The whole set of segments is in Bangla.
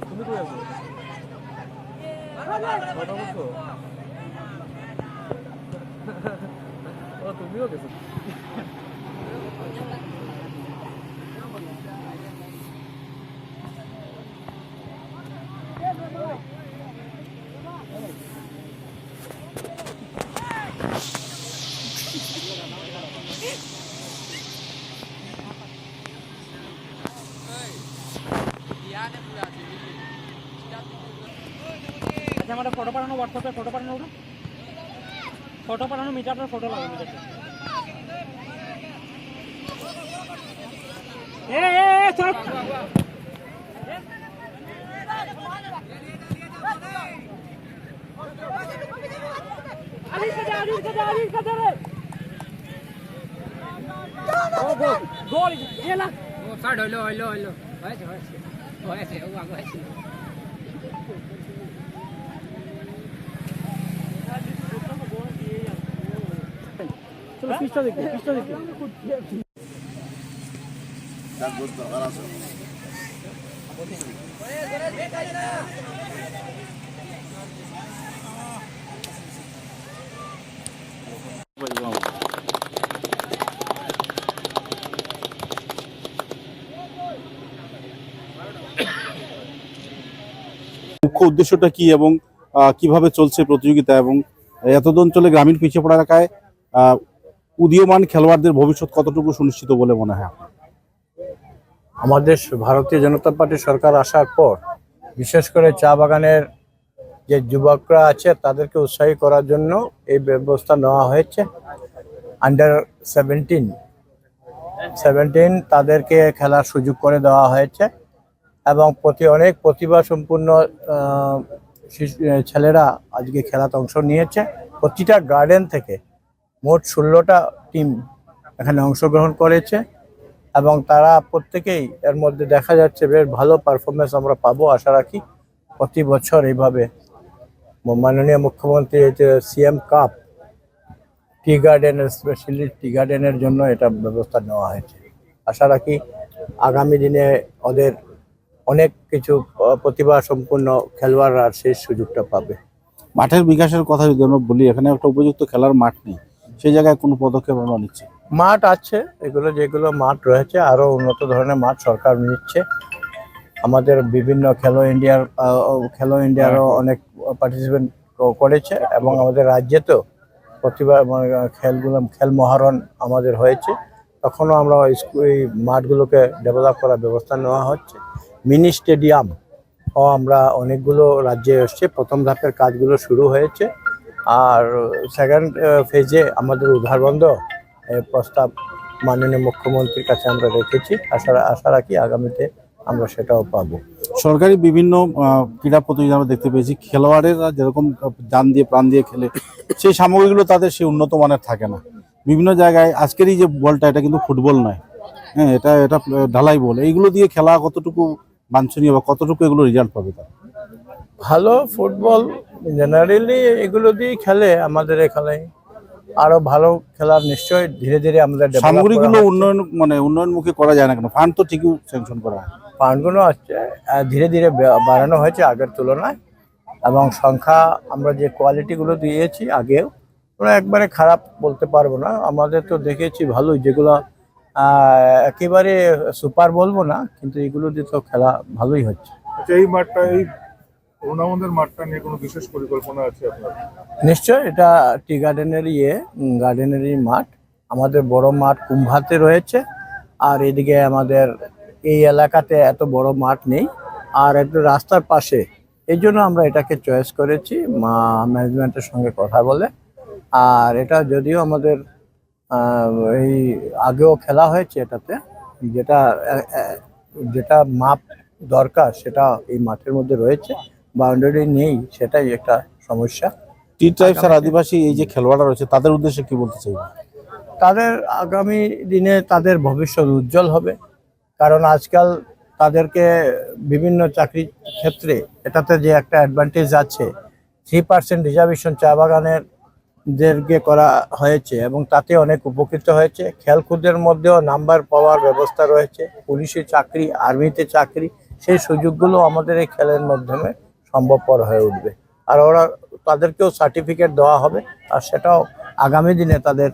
তুমি কই আছো? কথা বলছো? তুমিও গেছো? अच्छा हमारा फोटो पानो व्हाट्सएप पे फोटो पानो ना फोटो पानो मीटर पर फोटो लगा मीटर ए चल अली का दे रे ओ गोल ये ला ओ साइड होइलो होइছে ও আগে হইছে चलो पिस्टा देखिए যাক গোস্ত আর আছে মুখ্য উদ্দেশ্যটা কি এবং কিভাবে চলছে প্রতিযোগিতা এবং এতদ অঞ্চলে গ্রামীণ পিছিয়ে পড়া এলাকায় উদীয়মান খেলোয়াড়দের ভবিষ্যৎ কতটুকু সুনিশ্চিত বলে মনে হয়? আমাদের ভারতীয় জনতা পার্টি সরকার আসার পর বিশেষ করে চা বাগানের যে যুবকরা আছে তাদেরকে উৎসাহী করার জন্য এই ব্যবস্থা নেওয়া হয়েছে। আন্ডার 17 তাদেরকে খেলার সুযোগ করে দেওয়া হয়েছে এবং অনেক প্রতিভা সম্পন্ন ছেলেরা আজকে খেলাতে অংশ নিয়েছে। প্রতিটা গার্ডেন থেকে মোট 16টা টিম এখানে অংশগ্রহণ করেছে এবং তারা প্রত্যেকেই এর মধ্যে দেখা যাচ্ছে বেশ ভালো পারফরমেন্স আমরা পাবো আশা রাখি। প্রতি বছর এইভাবে মাননীয় মুখ্যমন্ত্রী সিএম কাপ টি গার্ডেনের স্পেশালি টি গার্ডেনের জন্য এটা ব্যবস্থা নেওয়া হয়েছে। আশা রাখি আগামী দিনে ওদের অনেক কিছু প্রতিভা সম্পন্ন খেলোয়াড়রা সেই সুযোগটা পাবে। মাঠের বিকাশের কথা যদি আমরা বলি, এখানে একটা উপযুক্ত খেলার মাঠ নেই, সেই জায়গায় কোনো পদক্ষেপ আমরা নিচ্ছি? মাঠ আছে, যেগুলো মাঠ রয়েছে আরো উন্নত ধরনের মাঠ সরকার নিচ্ছে। আমাদের বিভিন্ন খেলো ইন্ডিয়ারও অনেক পার্টিসিপেন্ট করেছে এবং আমাদের রাজ্যেতেও প্রতিবার খেল মহারণ আমাদের হয়েছে। তখনও আমরা এই মাঠগুলোকে ডেভেলপ করার ব্যবস্থা নেওয়া হচ্ছে। মিনি স্টেডিয়াম আমরা অনেকগুলো রাজ্যে এসছে, প্রথম ধাপের কাজগুলো শুরু হয়েছে আর সেকেন্ড ফেজে আমাদের উদ্ধারবন্ধ প্রস্তাব মাননীয় মুখ্যমন্ত্রীর কাছে আমরা রেখেছি। আশা রাখি আগামীতে আমরা সেটাও পাবো। সরকারি বিভিন্ন ক্রীড়া প্রতিযোগিতা আমরা দেখতে পেয়েছি, খেলোয়াড়েরা যেরকম জান দিয়ে প্রাণ দিয়ে খেলে সেই সামগ্রীগুলো তাদের সেই উন্নত মানের থাকে না। বিভিন্ন জায়গায় আজকের এই যে বলটা, এটা কিন্তু ফুটবল নয়, হ্যাঁ, এটা ঢালাই বল। এইগুলো দিয়ে খেলা কতটুকু বাঞ্ছনীয় বা কতটুকু এগুলো রেজাল্ট পাবে? তার ভালো ফুটবল জেনারেলি এগুলো দিয়ে খেলে আমাদের এখানে আরো ভালো খেলার নিশ্চয়ই ধীরে ধীরে আমাদের সামগ্রীগুলো উন্নয়নমুখী করা যায় না কেন? ফান্ড তো ঠিকই স্যাংশন করা হয়, ফান্ডগুলো আসছে ধীরে ধীরে বাড়ানো হয়েছে আগের তুলনায় এবং সংখ্যা আমরা যে কোয়ালিটিগুলো দিয়েছি আগেও আমরা একবারে খারাপ বলতে পারবো না। আমাদের তো দেখেছি ভালোই, যেগুলো একেবারে সুপার বলবো না, কিন্তু এগুলো দিয়ে তো খেলা ভালোই হচ্ছে। এই মাঠটা, এই টুর্নামেন্টের মাঠটা নিয়ে কোনো বিশেষ পরিকল্পনা আছে আপনার? নিশ্চয়, এটা টি গার্ডেনেরই মাঠ। আমাদের বড় মাঠ কুম্ভাতে রয়েছে আর এদিকে আমাদের এই এলাকাতে এত বড় মাঠ নেই আর একটু রাস্তার পাশে, এই জন্য আমরা এটাকে চয়েস করেছি ম্যানেজমেন্টের সঙ্গে কথা বলে। আর এটা যদিও আমাদের এই আগেও খেলা হয়েছে, এটাতে যেটা মাপ দরকার সেটা এই মাঠের মধ্যে রয়েছে, বাউন্ডারি নেই, সেটাই একটা সমস্যা। টি ট্রাইবস আর আদিবাসী এই যে খেলোয়াড়রা রয়েছে তাদের উদ্দেশ্যে কি বলতে চাইবে? তাদের আগামী দিনে তাদের ভবিষ্যৎ উজ্জ্বল হবে, কারণ আজকাল তাদেরকে বিভিন্ন চাকরি ক্ষেত্রে এটাতে যে একটা অ্যাডভান্টেজ আছে, 3% রিজার্ভেশন চা বাগানের দেরকে করা হয়েছে এবং তাতে অনেক উপকৃত হয়েছে। খেলকুদের মধ্যেও নাম্বার পাওয়ার ব্যবস্থা রয়েছে, পুলিশে চাকরি, আর্মিতে চাকরি, সেই সুযোগগুলো আমাদের এই খেলের মাধ্যমে সম্ভবপর হয়ে উঠবে। আর তাদেরকেও সার্টিফিকেট দেওয়া হবে, আর সেটাও আগামী দিনে তাদের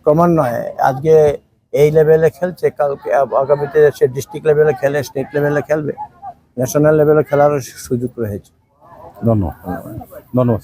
ক্রমান্বয়ে আজকে এই লেভেলে খেলছে, কালকে আগামীতে সে ডিস্ট্রিক্ট লেভেলে খেলে, স্টেট লেভেলে খেলবে, ন্যাশনাল লেভেলে খেলার সুযোগ রয়েছে। ধন্যবাদ ধন্যবাদ।